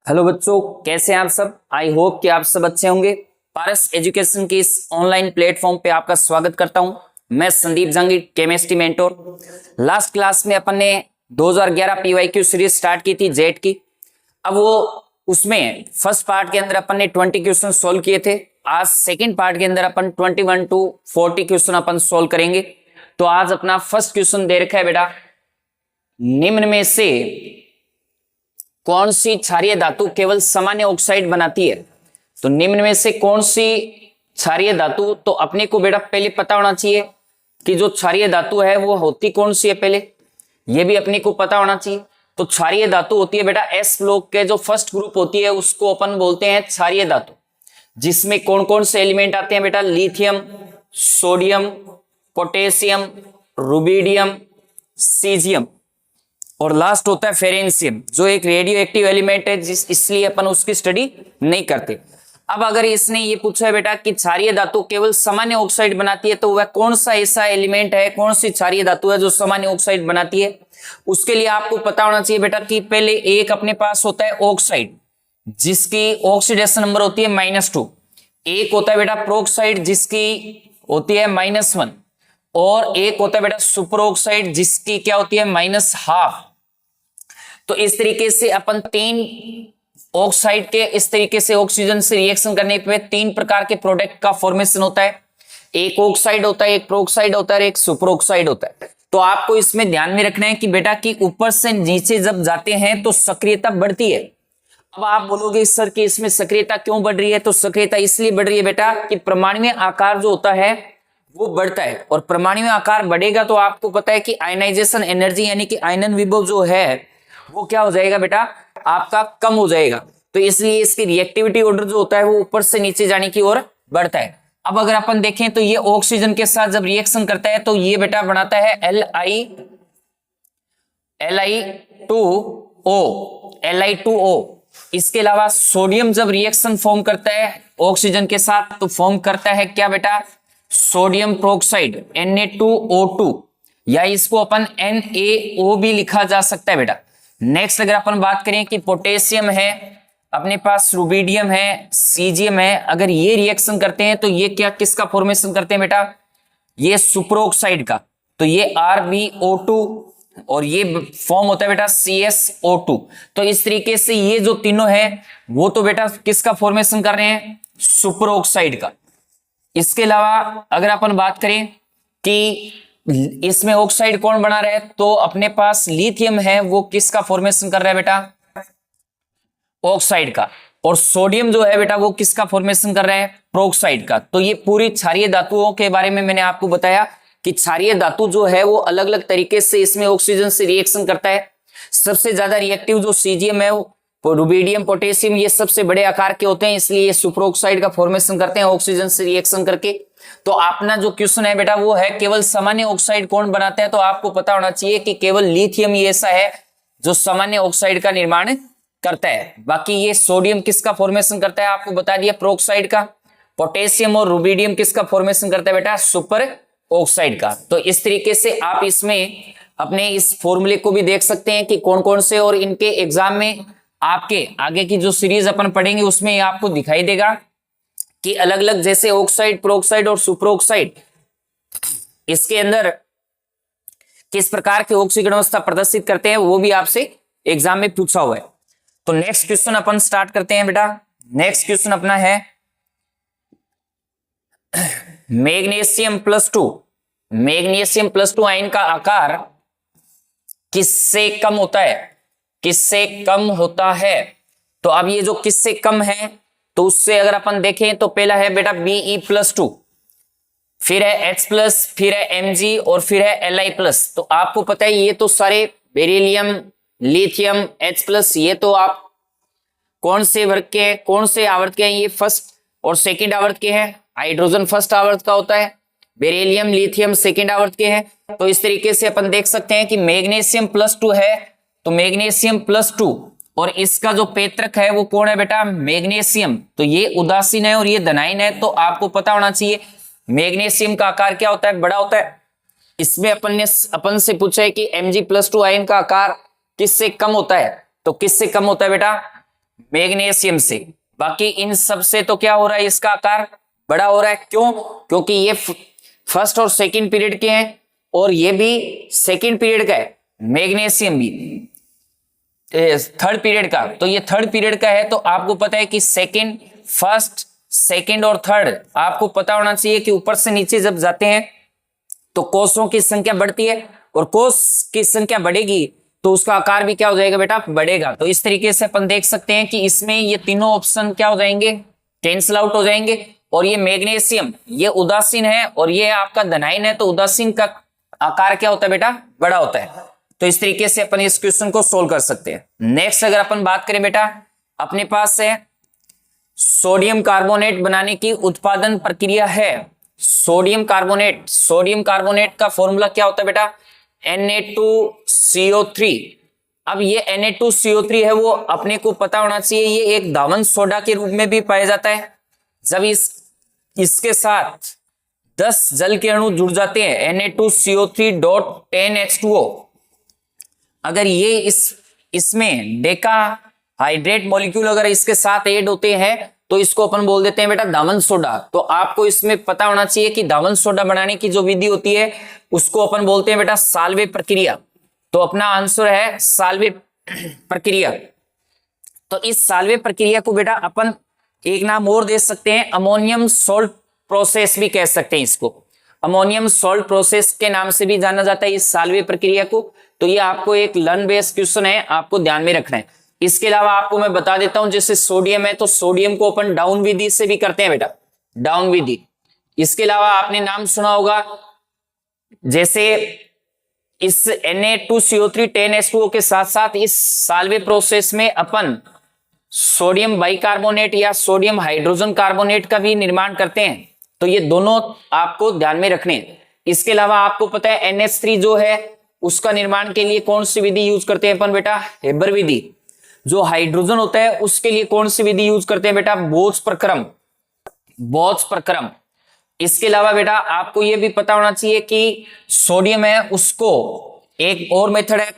Hello बच्चों, कैसे हैं आप सब। आई होप कि आप सब अच्छे होंगे। पारस एजुकेशन के इस ऑनलाइन प्लेटफॉर्म पे आपका स्वागत करता हूं। मैं Sandeep Jangir, chemistry mentor. Last class में अपन ने 2011 पीवाईक्यू सीरीज स्टार्ट की थी जेट की। अब वो उसमें फर्स्ट पार्ट के अंदर अपन ने 20 क्वेश्चन सोल्व किए थे। आज सेकेंड पार्ट के अंदर अपन 21 टू 40 क्वेश्चन अपन सोल्व करेंगे। तो आज अपना फर्स्ट क्वेश्चन दे रखा है बेटा, निम्न में से कौन सी क्षारीय धातु केवल सामान्य ऑक्साइड बनाती है। तो निम्न में से कौन सी क्षारीय धातु, तो अपने को बेटा पहले पता होना चाहिए कि जो क्षारीय धातु है वो होती कौन सी है, पहले ये भी अपने को पता होना चाहिए। तो क्षारीय धातु होती है बेटा एस ब्लॉक के जो फर्स्ट ग्रुप होती है उसको अपन बोलते हैं क्षारीय धातु, जिसमें कौन कौन से एलिमेंट आते हैं बेटा, lithium, sodium, potassium, rubidium, caesium और लास्ट होता है फेरेंशियम, जो एक रेडियो एक्टिव एलिमेंट है, इसलिए अपन उसकी स्टडी नहीं करते। अब अगर इसने ये पूछा है बेटा कि क्षारीय धातु केवल सामान्य ऑक्साइड बनाती है, तो वह कौन सा ऐसा एलिमेंट है, कौन सी क्षारीय धातु है जो सामान्य ऑक्साइड बनाती है। उसके लिए आपको पता होना चाहिए बेटा कि पहले एक अपने पास होता है ऑक्साइड जिसकी ऑक्सीडेशन नंबर होती है -2। एक होता है बेटा प्रोक्साइड जिसकी होती है -1 और एक होता है बेटा सुपर ऑक्साइड जिसकी क्या होती है -12। तो इस तरीके से अपन तीन ऑक्साइड के इस तरीके से ऑक्सीजन से रिएक्शन करने पे तीन प्रकार के प्रोडक्ट का फॉर्मेशन होता है। एक ऑक्साइड होता है, एक प्रोक्साइड होता है और एक सुपर ऑक्साइड होता है। तो आपको इसमें ध्यान में रखना है कि बेटा कि ऊपर से नीचे जब जाते हैं तो सक्रियता बढ़ती है। अब आप बोलोगे सर कि इसमें सक्रियता क्यों बढ़ रही है, तो सक्रियता इसलिए बढ़ रही है बेटा कि परमाणुीय आकार जो होता है वो बढ़ता है, और परमाणुीय आकार बढ़ेगा तो आपको पता है कि आयनाइजेशन एनर्जी यानी कि आयनन विभव जो है वो क्या हो जाएगा बेटा, आपका कम हो जाएगा। तो इसलिए इसकी रिएक्टिविटी ऑर्डर जो होता है वो ऊपर से नीचे जाने की ओर बढ़ता है। अब अगर अपन देखें तो ये ऑक्सीजन के साथ जब रिएक्शन करता है तो ये बेटा बनाता है Li2O। इसके अलावा सोडियम जब रिएक्शन फॉर्म करता है ऑक्सीजन के साथ तो फॉर्म करता है क्या बेटा, सोडियम प्रोक्साइड Na2O2, या इसको अपन NaO भी लिखा जा सकता है बेटा। नेक्स्ट अगर अपन बात करें कि पोटेशियम है, अपने पास रुबिडियम है, सीजियम है, अगर ये रिएक्शन करते हैं तो ये क्या किसका फॉर्मेशन करते हैं बेटा, ये सुपर ऑक्साइड का। तो ये RbO2 और ये फॉर्म होता है बेटा CsO2। तो इस तरीके से ये जो तीनों है वो तो बेटा किसका फॉर्मेशन कर रहे हैं, सुपर ऑक्साइड का। इसके अलावा अगर अपन बात करें कि इसमें ऑक्साइड कौन बना रहा है, तो अपने पास लिथियम है, वो किसका फॉर्मेशन कर रहा है बेटा, ऑक्साइड का। और सोडियम जो है बेटा वो किसका फॉर्मेशन कर रहा है, प्रोक्साइड का। तो ये पूरी क्षारीय धातुओं के बारे में मैंने आपको बताया कि क्षारीय धातु जो है वो अलग अलग तरीके से इसमें ऑक्सीजन से रिएक्शन करता है। सबसे ज्यादा रिएक्टिव जो सीजियम है, रुबिडियम, पोटेशियम, ये सबसे बड़े आकार के होते हैं, इसलिए ये सुपर ऑक्साइड का फॉर्मेशन करते हैं ऑक्सीजन से रिएक्शन करके। तो अपना जो क्वेश्चन है बेटा वो है केवल सामान्य ऑक्साइड कौन बनाता है, तो आपको पता होना चाहिए कि केवल लिथियम ही ऐसा है जो सामान्य ऑक्साइड का निर्माण करता है। बाकी ये सोडियम किसका फॉर्मेशन करता है आपको बता दिया, प्रोक्साइड का। पोटेशियम और रुबिडियम किसका फॉर्मेशन करता है बेटा, सुपर ऑक्साइड का। तो इस तरीके से आप इसमें अपने इस फॉर्मूले को भी देख सकते हैं कि कौन कौन से, और इनके एग्जाम में आपके आगे की जो सीरीज अपन पढ़ेंगे उसमें आपको दिखाई देगा कि अलग अलग जैसे ऑक्साइड, प्रोक्साइड और सुपर ऑक्साइड, इसके अंदर किस प्रकार की ऑक्सीकरण अवस्था प्रदर्शित करते हैं वो भी आपसे एग्जाम में पूछा हुआ है। तो नेक्स्ट क्वेश्चन अपन स्टार्ट करते हैं बेटा। नेक्स्ट क्वेश्चन अपना है मैग्नीशियम +2। मैग्नीशियम +2 आयन का आकार किससे कम होता है, किससे कम होता है। तो अब ये जो किससे कम है तो उससे अगर अपन देखें तो पहला है बेटा Be+2, फिर है H+, फिर है Mg और फिर है Li+। तो आपको पता है ये तो सारे बेरिलियम, लिथियम, H+, ये तो आप कौन से वर्ग के हैं, कौन से आवर्त के हैं, ये फर्स्ट और सेकंड आवर्त के हैं। हाइड्रोजन फर्स्ट आवर्त का होता है, बेरिलियम, लिथियम सेकंड आवर्त के हैं। तो इस तरीके से अपन देख सकते हैं कि मैग्नीशियम +2 है, तो मैग्नीशियम +2 और इसका जो पेत्रक है वो कौन है बेटा, मैग्नीशियम। तो ये उदासीन है और ये धनायन है। तो आपको पता होना चाहिए मैग्नीशियम का आकार क्या होता है, बड़ा होता है। इसमें अपन से पूछा है कि Mg+2 आयन का आकार किससे कम होता है, तो किससे कम होता है बेटा, मैग्नीशियम से। बाकी इन सब से तो क्या हो रहा है, इसका आकार बड़ा हो रहा है। क्यों? क्योंकि ये फर्स्ट और सेकंड पीरियड के हैं और ये भी सेकंड पीरियड का है, मैग्नीशियम भी थर्ड पीरियड का। तो ये थर्ड पीरियड का है, तो आपको पता है कि सेकंड, फर्स्ट, सेकंड और थर्ड आपको पता होना चाहिए कि ऊपर से नीचे जब जाते हैं तो कोषों की संख्या बढ़ती है और कोष की संख्या बढ़ेगी तो उसका आकार भी क्या हो जाएगा बेटा, बढ़ेगा। तो इस तरीके से अपन देख सकते हैं कि इसमें ये तीनों ऑप्शन क्या हो जाएंगे, कैंसिल आउट हो जाएंगे। और ये मैग्नीशियम ये उदासीन है और ये आपका धनायन है, तो उदासीन का आकार क्या होता है बेटा, बड़ा होता है। तो इस तरीके से अपन इस क्वेश्चन को सोल्व कर सकते हैं। नेक्स्ट अगर अपन बात करें बेटा, अपने पास है सोडियम कार्बोनेट बनाने की उत्पादन प्रक्रिया है। सोडियम कार्बोनेट का फॉर्मूला क्या होता है बेटा, Na2CO3। अब ये Na2CO3 है, वो अपने को पता होना चाहिए, ये एक दावन सोडा के रूप में भी पाया जाता है। जब इसके साथ 10 जल के अणु जुड़ जाते हैं Na2CO3.10H2O, अगर ये इसमें डेका हाइड्रेट मॉलिक्यूल अगर इसके साथ ऐड होते हैं तो इसको अपन बोल देते हैं बेटा दावन सोडा। तो आपको इसमें पता होना चाहिए कि दावन सोडा बनाने की जो विधि होती है उसको अपन बोलते हैं बेटा साल्वे प्रक्रिया। तो अपना आंसर है साल्वे प्रक्रिया। तो इस साल्वे प्रक्रिया को बेटा अपन एक नाम और दे सकते हैं, अमोनियम सॉल्ट प्रोसेस भी कह सकते हैं इसको। अमोनियम सॉल्ट प्रोसेस के नाम से भी जाना जाता है इस साल्वे प्रक्रिया को। तो ये आपको एक लर्न बेस्ड क्वेश्चन है, आपको ध्यान में रखना है। इसके अलावा आपको मैं बता देता हूं, जैसे सोडियम है तो सोडियम को अपन डाउन विधि से भी करते हैं बेटा, डाउन विधि। इसके अलावा आपने नाम सुना होगा, जैसे इस Na2CO3 के साथ साथ इस साल्वे प्रोसेस में अपन सोडियम बाइकार्बोनेट या सोडियम हाइड्रोजन कार्बोनेट का भी निर्माण करते हैं। तो ये दोनों आपको ध्यान में रखने हैं। इसके अलावा आपको पता है NH3 जो है उसका निर्माण के लिए कौन सी विधि यूज करते हैं अपन बेटा, हेबर विधि। जो हाइड्रोजन होता है उसके लिए कौन सी विधि यूज करते हैं बेटा, बोच प्रक्रम। इसके अलावा बेटा आपको यह भी पता होना चाहिए कि सोडियम है उसको एक और मेथड है,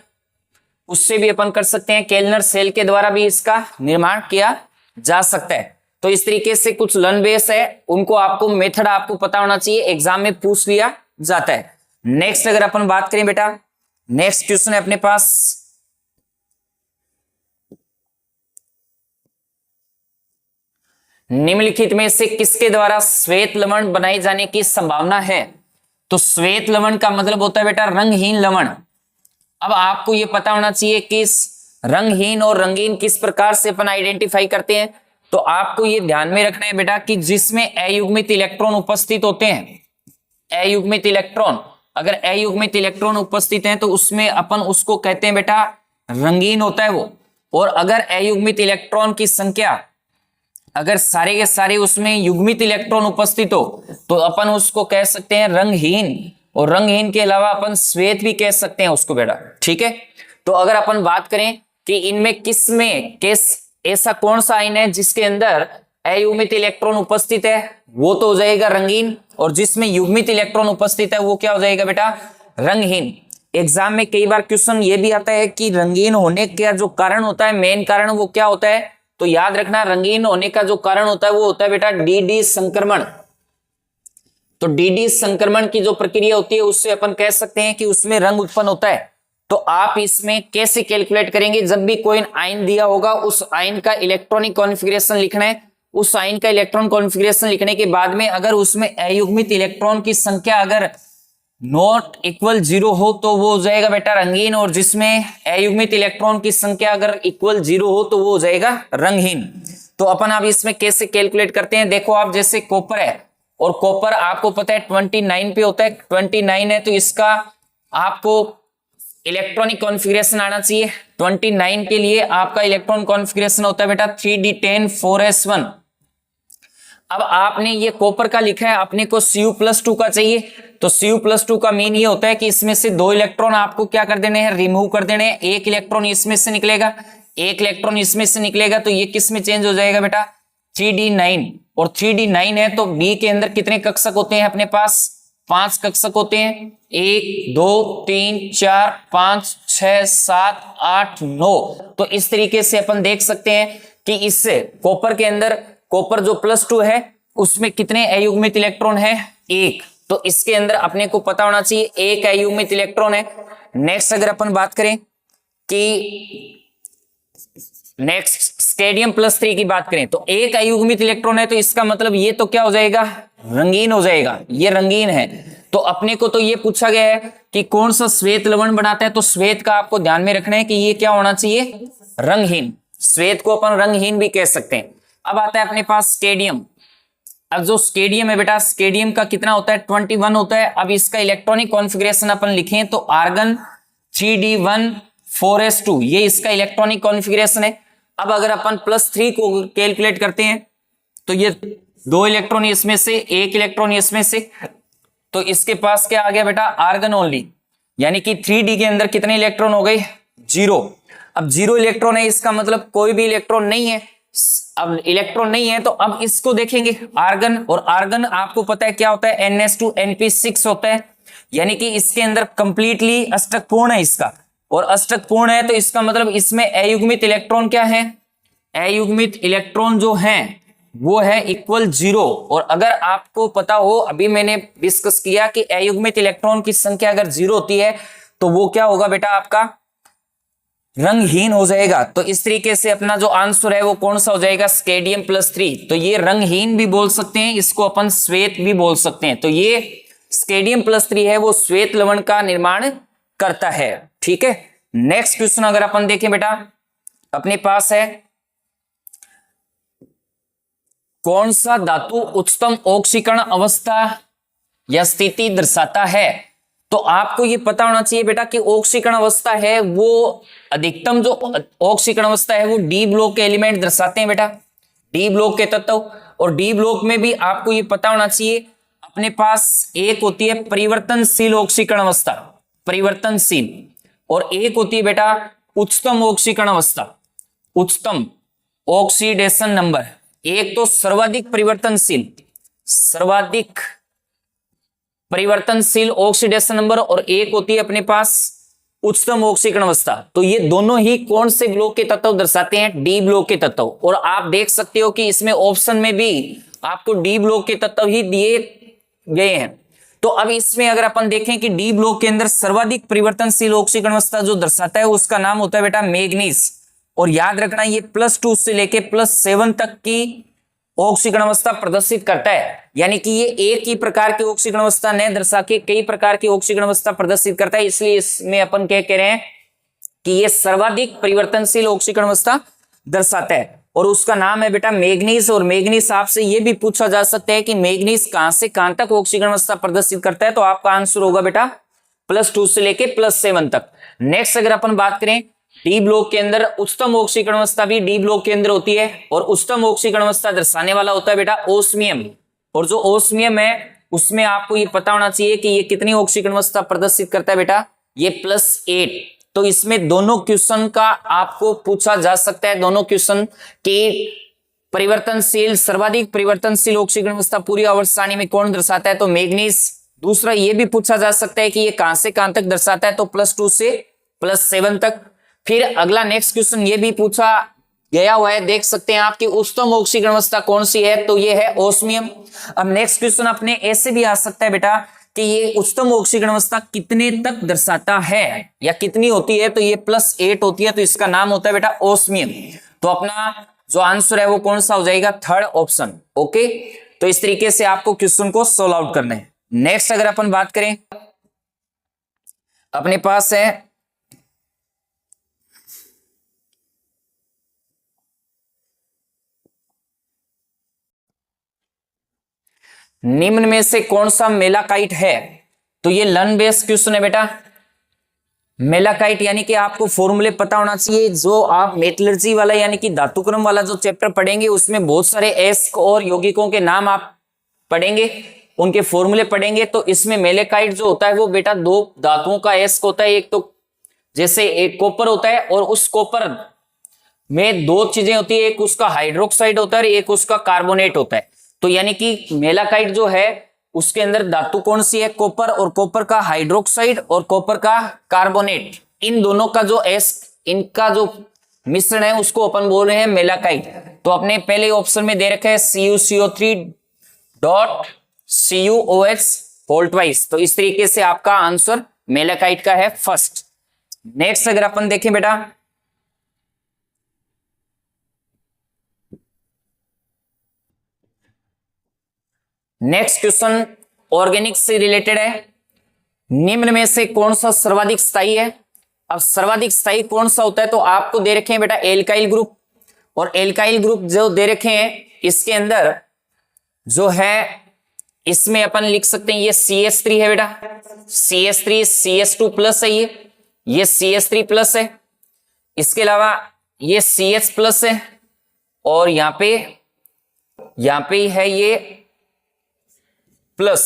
उससे भी अपन कर सकते हैं, केल्नर सेल के द्वारा भी इसका निर्माण किया जा सकता है। तो इस तरीके से कुछ लर्न बेस है, उनको आपको मेथड आपको पता होना चाहिए, एग्जाम में पूछ लिया जाता है। नेक्स्ट अगर अपन बात करें बेटा, नेक्स्ट क्वेश्चन है अपने पास, निम्नलिखित में से किसके द्वारा श्वेत लवण बनाए जाने की संभावना है। तो श्वेत लवण का मतलब होता है बेटा रंगहीन लवण। अब आपको यह पता होना चाहिए कि रंगहीन और रंगीन किस प्रकार से अपन आइडेंटिफाई करते हैं। तो आपको यह ध्यान में रखना है बेटा कि जिसमें अयुग्मित इलेक्ट्रॉन उपस्थित होते हैं, अयुग्मित इलेक्ट्रॉन, अगर अयुग्मित इलेक्ट्रॉन उपस्थित हैं तो उसमें अपन उसको कहते हैं बेटा रंगीन होता है वो। और अगर अयुग्मित इलेक्ट्रॉन की संख्या अगर सारे के सारे उसमें युग्मित इलेक्ट्रॉन उपस्थित हो तो अपन उसको कह सकते हैं रंगहीन। और रंगहीन के अलावा अपन श्वेत भी कह सकते हैं उसको बेटा, ठीक है। तो अगर अपन बात करें कि इनमें किसमें ऐसा कौन सा आयन है जिसके अंदर अयुग्मित इलेक्ट्रॉन उपस्थित है, वो तो हो जाएगा रंगीन। और जिसमें युग्मित इलेक्ट्रॉन उपस्थित है वो क्या हो जाएगा बेटा, रंगहीन। एग्जाम में कई बार क्वेश्चन ये भी आता है कि रंगीन होने का जो कारण होता है, मेन कारण वो क्या होता है। तो याद रखना रंगीन होने का जो कारण होता है वो होता है बेटा डी संक्रमण। तो डी संक्रमण की जो प्रक्रिया होती है उससे अपन कह सकते हैं कि उसमें रंग उत्पन्न होता है। तो आप इसमें कैसे कैलकुलेट करेंगे, जब भी कोई आयन दिया होगा उस आयन का इलेक्ट्रॉनिक कॉन्फ़िगरेशन लिखना है। उस आयन का इलेक्ट्रॉन कॉन्फ़िगरेशन लिखने के बाद में अगर उसमें अयुग्मित इलेक्ट्रॉन की संख्या अगर नॉट इक्वल 0 हो तो वो हो जाएगा बेटा रंगीन। और जिसमें अयुग्मित इलेक्ट्रॉन की संख्या अगर इक्वल 0 हो तो वो हो जाएगा रंगहीन। तो अपन अब इसमें कैसे कैलकुलेट करते हैं, देखो आप जैसे कॉपर है और कॉपर आपको पता है 29 पे होता है, 29 है तो इसका आपको इलेक्ट्रॉनिक कॉन्फ़िगरेशन आना चाहिए। 29 के लिए आपका इलेक्ट्रॉन कॉन्फ़िगरेशन होता है बेटा 3d10 4s1। अब आपने ये कॉपर का लिखा है, अपने को Cu+2 का चाहिए। तो Cu+2 का मीन ये होता है कि इसमें से 2 इलेक्ट्रॉन आपको क्या कर देने हैं, रिमूव कर देने हैं। एक इलेक्ट्रॉन इसमें से निकलेगा, एक इलेक्ट्रॉन इसमें से निकलेगा, तो ये किस में चेंज हो जाएगा बेटा 3d9। और 3d9 है तो B के अंदर कितने कक्षक होते हैं अपने पास, 5 कक्षक होते हैं, 1 2 3 4 5 6 7 8 9। तो इस तरीके से अपन देख सकते हैं कि इससे कॉपर के अंदर कॉपर जो +2 है उसमें कितने अयुग्मित इलेक्ट्रॉन है, 1। तो इसके अंदर अपने को पता होना चाहिए 1 अयुग्मित इलेक्ट्रॉन है। नेक्स्ट अगर अपन बात करें कि नेक्स्ट स्केडियम +3 की बात करें तो 1 अयुग्मित इलेक्ट्रॉन है, तो इसका मतलब ये तो क्या हो जाएगा, रंगीन हो जाएगा, ये रंगीन है। तो अपने को तो ये पूछा गया है कि कौन सा श्वेत लवण बनाता है, तो श्वेत का आपको ध्यान में रखना है कि ये क्या होना चाहिए, रंगहीन। श्वेत को अपन रंगहीन भी कह सकते हैं। अब आता है अपने पास स्केडियम। अब जो स्केडियम है बेटा, स्केडियम का कितना होता है, 21 होता है। अब इसका इलेक्ट्रॉनिक कॉन्फ़िगरेशन अपन लिखें तो आर्गन 3d1 4s2, ये इसका इलेक्ट्रॉनिक कॉन्फ़िगरेशन है। अब अगर अपन +3 को कैलकुलेट करते हैं तो ये 2 इलेक्ट्रॉन इसमें से, 1 इलेक्ट्रॉन इसमें से, तो इसके पास क्या आ गया बेटा, आर्गन ओनली, यानी कि 3d के अंदर कितने इलेक्ट्रॉन हो गए, 0। अब 0 इलेक्ट्रॉन है, इसका मतलब कोई भी इलेक्ट्रॉन नहीं है। अब इलेक्ट्रॉन नहीं है तो अब इसको देखेंगे आर्गन, और आर्गन आपको पता है क्या होता है, NH2 होता है, यानी कि इसके अंदर कंप्लीटली अष्टक पूर्ण है इसका, और अष्टक पूर्ण है तो इसका मतलब इसमें अयुग्मित इलेक्ट्रॉन क्या है, अयुग्मित इलेक्ट्रॉन जो है वो है इक्वल 0। और अगर आपको पता हो, अभी मैंने डिस्कस किया कि अयुग्मित इलेक्ट्रॉन की संख्या अगर 0 होती है तो वो क्या होगा बेटा, आपका रंगहीन हो जाएगा। तो इस तरीके से अपना जो आंसर है वो कौन सा हो जाएगा, स्केडियम +3। तो ये रंगहीन भी बोल सकते हैं, इसको अपन श्वेत भी बोल सकते हैं। तो ये स्केडियम +3 है, वो श्वेत लवण का निर्माण करता है। ठीक है, नेक्स्ट क्वेश्चन अगर अपन देखें बेटा, अपने पास है कौन सा धातु उच्चतम ऑक्सीकरण अवस्था या स्थिति दर्शाता है। तो आपको ये पता होना चाहिए बेटा कि ऑक्सीकरण अवस्था है वो अधिकतम जो ऑक्सीकरण अवस्था है वो डी ब्लॉक के एलिमेंट दर्शाते हैं बेटा, डी ब्लॉक के तत्व। और डी ब्लॉक में भी आपको ये पता होना चाहिए, अपने पास एक होती है परिवर्तनशील ऑक्सीकरण अवस्था, परिवर्तनशील, और एक होती है बेटा उच्चतम ऑक्सीकरण अवस्था, उच्चतम ऑक्सीडेशन नंबर। एक तो सर्वाधिक परिवर्तनशील, सर्वाधिक परिवर्तनशील ऑक्सीडेशन नंबर, और एक होती है अपने पास उच्चतम ऑक्सीकरण अवस्था। तो ये दोनों ही कौन से ब्लॉक के तत्व दर्शाते हैं, डी ब्लॉक के तत्व। और आप देख सकते हो कि इसमें ऑप्शन में भी आपको डी ब्लॉक के तत्व ही दिए गए हैं। तो अब इसमें अगर अपन देखें कि डी ब्लॉक के अंदर सर्वाधिक परिवर्तनशील ऑक्सीकरण अवस्था जो दर्शाता है उसका नाम होता है बेटा मैग्नीज। और याद रखना ये +2 से लेके +7 तक की ऑक्सीकरण अवस्था प्रदर्शित करता है, यानी कि ये एक ही प्रकार की ऑक्सीकरण अवस्था न दर्शा के कई प्रकार की ऑक्सीकरण अवस्था प्रदर्शित करता है। इसलिए इसमें अपन क्या कह रहे हैं कि ये सर्वाधिक परिवर्तनशील ऑक्सीकरण अवस्था दर्शाता है, और उसका नाम है बेटा मैग्नीज। और मैग्नीज आपसे ये भी पूछा जा सकता है कि मैग्नीज कहां से कहां तक ऑक्सीकरण अवस्था प्रदर्शित करता है, तो आपका आंसर होगा बेटा +2 से लेके +7 तक। नेक्स्ट अगर अपन बात करें डी ब्लॉक के अंदर उच्चतम ऑक्सीकरण अवस्था भी डी ब्लॉक के अंदर होती है, और उच्चतम ऑक्सीकरण अवस्था दर्शाने वाला होता है बेटा ओस्मियम। और जो ओस्मियम है उसमें आपको ये पता होना चाहिए कि ये कितनी ऑक्सीकरण अवस्था प्रदर्शित करता है बेटा, ये +8। तो इसमें दोनों क्वेश्चन का आपको पूछा जा सकता है, दोनों क्वेश्चन के परिवर्तनशील, सर्वाधिक परिवर्तनशील ऑक्सीकरण अवस्था पूरी आवर्त सारणी में कौन दर्शाता है, तो मैग्नीज। दूसरा ये भी पूछा जा सकता है कि ये कहां से कहां तक दर्शाता है, तो +2 से +7 तक। फिर अगला नेक्स्ट क्वेश्चन ये भी पूछा गया हुआ है, देख सकते हैं आप कि उच्चतम ऑक्सीकरण अवस्था कौन सी है, तो ये है ओस्मियम। अब नेक्स्ट क्वेश्चन अपने ऐसे भी आ सकता है बेटा कि ये उच्चतम ऑक्सीकरण अवस्था कितने तक दर्शाता है या कितनी होती है, तो ये +8 होती है, तो इसका नाम होता है बेटा ओस्मियम। तो अपना जो आंसर है वो कौन सा हो जाएगा, थर्ड ऑप्शन। ओके, तो इस तरीके से आपको क्वेश्चन को सोल्व आउट करना है। नेक्स्ट अगर अपन बात करें, अपने पास है निम्न में से कौन सा मेलाकाइट है, तो ये लर्न बेस्ड क्वेश्चन है बेटा। मेलाकाइट यानी कि आपको फॉर्मूले पता होना चाहिए। जो आप मेटलर्जी वाला यानी कि धातुक्रम वाला जो चैप्टर पढ़ेंगे उसमें बहुत सारे एस्क और यौगिकों के नाम आप पढ़ेंगे, उनके फॉर्मूले पढ़ेंगे। तो इसमें मेलाकाइट जो होता है वो बेटा दो धातुओं का एस्क होता है। एक तो जैसे एक कॉपर होता है और उस कॉपर में दो चीजें होती है, एक उसका हाइड्रोक्साइड होता है, एक उसका कार्बोनेट होता है। तो यानी कि मेलाकाइट जो है उसके अंदर धातु कौन सी है, कॉपर, और कॉपर का हाइड्रोक्साइड और कॉपर का कार्बोनेट, इन दोनों का जो एस्क, इनका जो मिश्रण है उसको अपन बोल रहे हैं मेलाकाइट। तो अपने पहले ऑप्शन में दे रखा है CuCO3 dot CuOH whole twice. तो इस तरीके से आपका आंसर मेलाकाइट का है फर्स्ट। नेक्स्ट अगर अपन देखें बेटा, नेक्स्ट क्वेश्चन ऑर्गेनिक से रिलेटेड है। निम्न में से कौन सा सर्वाधिक स्थायी है? अब सर्वाधिक स्थायी कौन सा होता है? तो आपको दे रखे हैं बेटा एल्काइल ग्रुप, और एल्काइल ग्रुप जो दे रखे हैं इसके अंदर जो है, इसमें अपन लिख सकते हैं ये CH3 है बेटा, CH3 CH2 प्लस है, ये CH3 प्लस है, इसके अलावा ये CH प्लस है, और यहां पे है ये प्लस।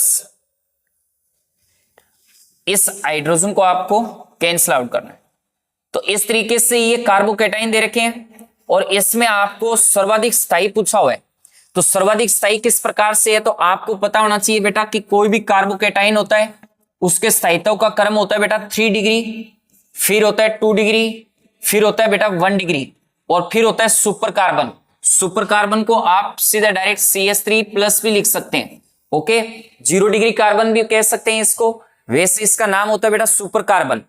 इस हाइड्रोजन को आपको कैंसिल आउट करना है। तो इस तरीके से ये कार्बोकेटाइन दे रखे हैं, और इसमें आपको सर्वाधिक स्थायी पूछा हुआ है। तो सर्वाधिक स्थायी किस प्रकार से है? तो आपको पता होना चाहिए बेटा कि कोई भी कार्बोकेटाइन होता है उसके स्थायित्व का क्रम होता है बेटा 3 डिग्री, फिर होता है 2 डिग्री, फिर होता है बेटा 1 डिग्री, और फिर होता है सुपर कार्बन। सुपर कार्बन को आप सीधा डायरेक्ट CH3 प्लस भी लिख सकते हैं, ओके। 0 डिग्री कार्बन भी कह सकते हैं इसको, वैसे इसका नाम होता है बेटा सुपर कार्बन।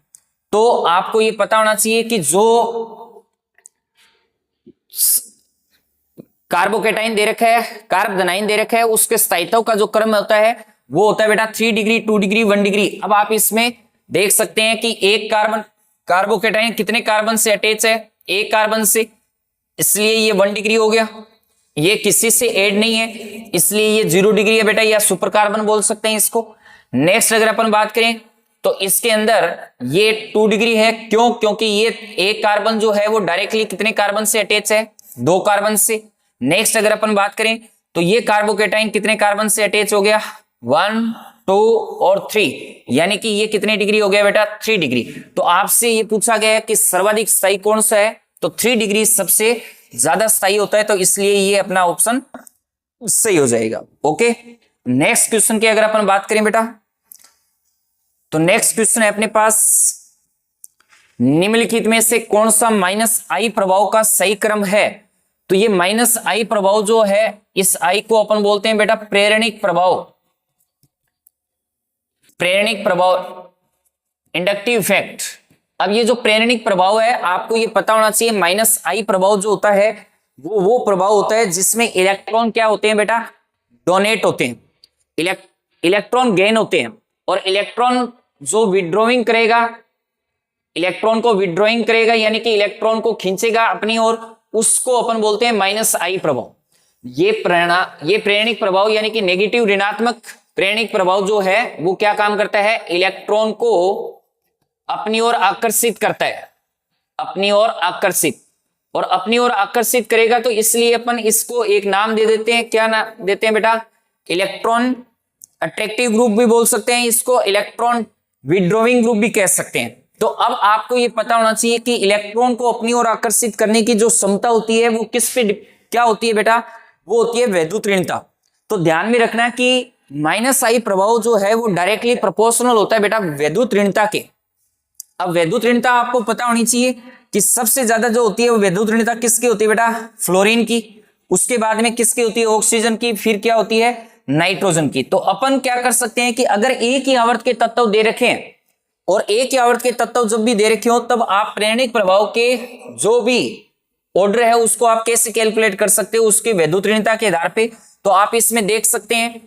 तो आपको ये पता होना चाहिए कि जो कार्बोकेटाइन दे रखा है, कार्बोनाइन दे रखा है, उसके स्थायित्व का जो क्रम होता है वो होता है बेटा 3 डिग्री, 2 डिग्री, 1 डिग्री। अब आप इसमें देख सकते हैं कि एक कार्बोकेटाइन कितने कार्बन से अटैच है? एक कार्बन से, इसलिए ये 1 डिग्री हो गया। ये किसी से ऐड नहीं है, इसलिए ये 0 डिग्री है बेटा, या सुपर कार्बन बोल सकते हैं इसको। नेक्स्ट अगर अपन बात करें तो इसके अंदर ये 2 डिग्री है, क्यों? क्योंकि ये एक कार्बन जो है वो डायरेक्टली कितने कार्बन से अटैच है? 2 कार्बन से। नेक्स्ट अगर अपन बात करें तो ये कार्बोकेटाइन कितने कार्बन से अटैच हो गया? 1, 2 और 3, यानी कि ये कितने डिग्री हो गया बेटा? 3 डिग्री। तो आपसे ये पूछा गया है कि सर्वाधिक स्थायी कौन सा है? तो 3 डिग्री सबसे ज्यादा स्थायी होता है, तो इसलिए ये अपना ऑप्शन सही हो जाएगा, ओके। नेक्स्ट क्वेश्चन की अगर अपन बात करें बेटा, तो नेक्स्ट क्वेश्चन है अपने पास, निम्नलिखित में से कौन सा -I प्रभाव का सही क्रम है? तो ये -I प्रभाव जो है, इस I को अपन बोलते हैं बेटा प्रेरणिक प्रभाव, प्रेरणिक प्रभाव, इंडक्टिव इफेक्ट। अब ये जो प्रेरणिक प्रभाव है आपको ये पता होना चाहिए, -I प्रभाव जो होता है वो प्रभाव होता है जिसमें इलेक्ट्रॉन क्या होते हैं बेटा? डोनेट होते हैं, इलेक्ट्रॉन गेन होते हैं, और इलेक्ट्रॉन जो विड्रॉइंग करेगा, इलेक्ट्रॉन को विड्रॉइंग करेगा यानी कि इलेक्ट्रॉन को खींचेगा अपनी ओर, उसको अपन बोलते हैं -I प्रभाव। ये प्रेरणिक प्रभाव यानी कि नेगेटिव ऋणात्मक प्रेरणिक प्रभाव जो है वो क्या काम करता है? इलेक्ट्रॉन को अपनी ओर आकर्षित करता है, अपनी ओर आकर्षित, और अपनी ओर आकर्षित करेगा, तो इसलिए अपन इसको एक नाम दे देते हैं। क्या नाम देते हैं बेटा? इलेक्ट्रॉन अट्रैक्टिव ग्रुप भी बोल सकते हैं इसको, इलेक्ट्रॉन विड्रॉइंग ग्रुप भी कह सकते हैं। तो अब आपको ये पता होना चाहिए कि इलेक्ट्रॉन को अपनी ओर आकर्षित करने की जो क्षमता होती है वो किस पे क्या होती है बेटा? वो होती है वैद्युत ऋणता। तो ध्यान में रखना कि -I प्रभाव जो है वो डायरेक्टली प्रोपोर्शनल होता है बेटा वैद्युत ऋणता के। अब वैद्युत ऋणता आपको पता होनी चाहिए कि सबसे ज्यादा जो होती है वो वैद्युत ऋणता किसकी होती है बेटा? फ्लोरीन की। उसके बाद में किसकी होती है? ऑक्सीजन की। फिर क्या होती है? नाइट्रोजन की। तो अपन क्या कर सकते हैं कि अगर एक ही आवर्त के तत्व दे रखे हैं और एक ही आवर्त के तत्व जब भी दे रखे हो, तब आप प्रेरणिक प्रभाव के जो भी ऑर्डर है उसको आप कैसे कैलकुलेट कर सकते हो? उसकी वैद्युत ऋणता के आधार पे। तो आप इसमें देख सकते हैं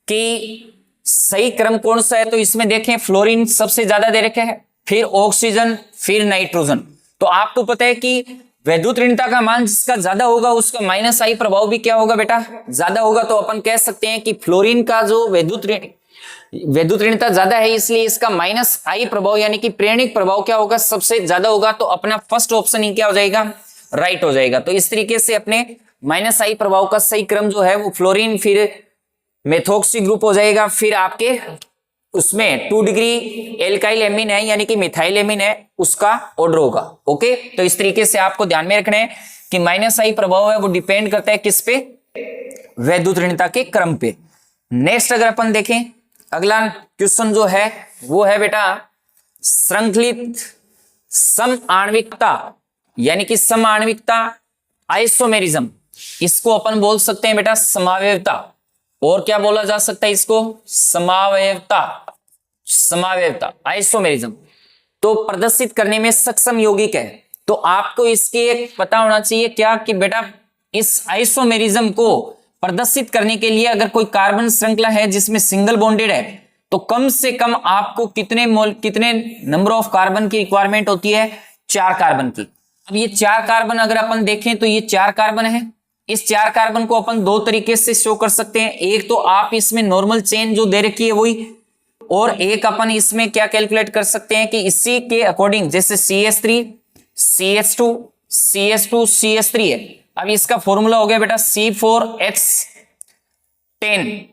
कि सही क्रम कौन सा है। तो इसमें देखें फ्लोरीन सबसे ज्यादा दे रखे हैं, फिर ऑक्सीजन, फिर नाइट्रोजन। तो आपको पता है कि वैद्युत ऋणता का मान जिसका ज्यादा होगा उसका -I प्रभाव भी क्या होगा बेटा? ज्यादा होगा। तो अपन कह सकते हैं कि फ्लोरीन का जो वैद्युत ऋणता ज्यादा है, इसलिए इसका -I प्रभाव यानी कि प्रेरणिक प्रभाव क्या होगा? सबसे ज्यादा होगा। तो अपना फर्स्ट ऑप्शन ही क्या हो जाएगा? राइट हो जाएगा। तो इस तरीके से अपने -I प्रभाव का सही क्रम जो है वो फ्लोरीन, फिर मेथोक्सी ग्रुप हो जाएगा, फिर आपके उसमें 2 डिग्री एल्काइल एमीन है यानी कि मिथाइल एमीन है, उसका ऑर्डर होगा। ओके, तो इस तरीके से आपको ध्यान में रखना है कि -I प्रभाव है वो डिपेंड करता है किस पे? वैद्युत ऋणता के क्रम पे। नेक्स्ट अगर अपन देखें, अगला क्वेश्चन जो है वो है बेटा श्रृंखलित समआण्विकता यानी कि समाण्विकता, आइसोमेरिज्म, इसको अपन बोल सकते हैं बेटा समावयवता। और क्या बोला जा सकता है इसको? समावयवता, समावयवता, आइसोमेरिज्म। तो प्रदर्शित करने में सक्षम यौगिक है। तो आपको इसके एक पता होना चाहिए क्या कि बेटा इस आइसोमेरिज्म को प्रदर्शित करने के लिए अगर कोई कार्बन श्रृंखला है जिसमें सिंगल बॉन्डेड है तो कम से कम आपको कितने नंबर ऑफ कार्बन की रिक्वायरमेंट होती है? 4 कार्बन की। अब ये 4 कार्बन अगर अपन देखें तो ये 4 कार्बन है। इस 4 कार्बन को अपन 2 तरीके से शो कर सकते हैं। एक तो आप इसमें नॉर्मल चेन जो दे रखी है वही, और एक अपन इसमें क्या कैलकुलेट कर सकते हैं कि इसी के अकॉर्डिंग जैसे CH3 CH2 CH2 CH3 है। अब इसका फॉर्मूला हो गया बेटा C4H10।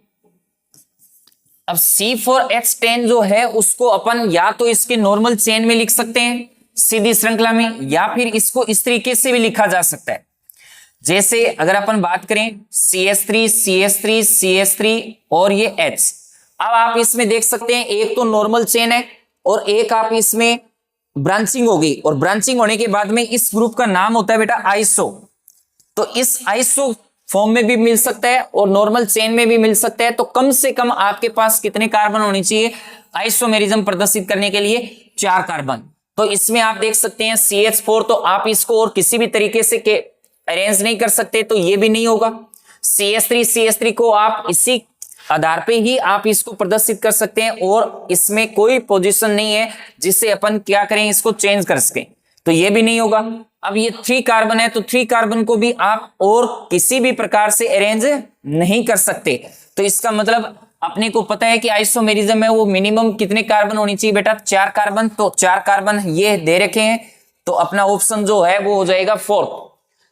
अब C4H10 जो है उसको अपन या तो इसके नॉर्मल चेन में लिख सकते हैं सीधी श्रृंखला में, या फिर इसको इस तरीके से भी लिखा जा सकता है। जैसे अगर अपन बात करें CH3 CH3 CH3 और ये H। अब आप इसमें देख सकते हैं एक तो नॉर्मल चेन है और एक आप इसमें ब्रांचिंग होगी, और ब्रांचिंग होने के बाद में इस ग्रुप का नाम होता है बेटा आइसो। तो इस आइसो फॉर्म में भी मिल सकता है और नॉर्मल चेन में भी मिल सकता है। तो कम से कम आपके पास कितने कार्बन होने चाहिए आइसोमेरिज्म प्रदर्शित करने के लिए? 4 कार्बन। तो इसमें आप देख सकते हैं CH4, तो आप इसको और किसी भी तरीके से अरेंज नहीं कर सकते, तो ये भी नहीं होगा। CH3 को आप इसी आधार पे ही आप इसको प्रदर्शित कर सकते हैं, और इसमें कोई पोजीशन नहीं है जिससे अपन क्या करें इसको चेंज कर सकें, तो ये भी नहीं होगा। अब ये 3 कार्बन है, तो 3 कार्बन को भी आप और किसी भी प्रकार से अरेंज नहीं कर सकते। तो इसका मतलब अपने को पता है कि आइसोमेरिज्म है वो मिनिमम कितने कार्बन होनी चाहिए बेटा? 4 कार्बन। तो 4 कार्बन ये दे रखे हैं, तो अपना ऑप्शन जो है वो हो जाएगा 4th।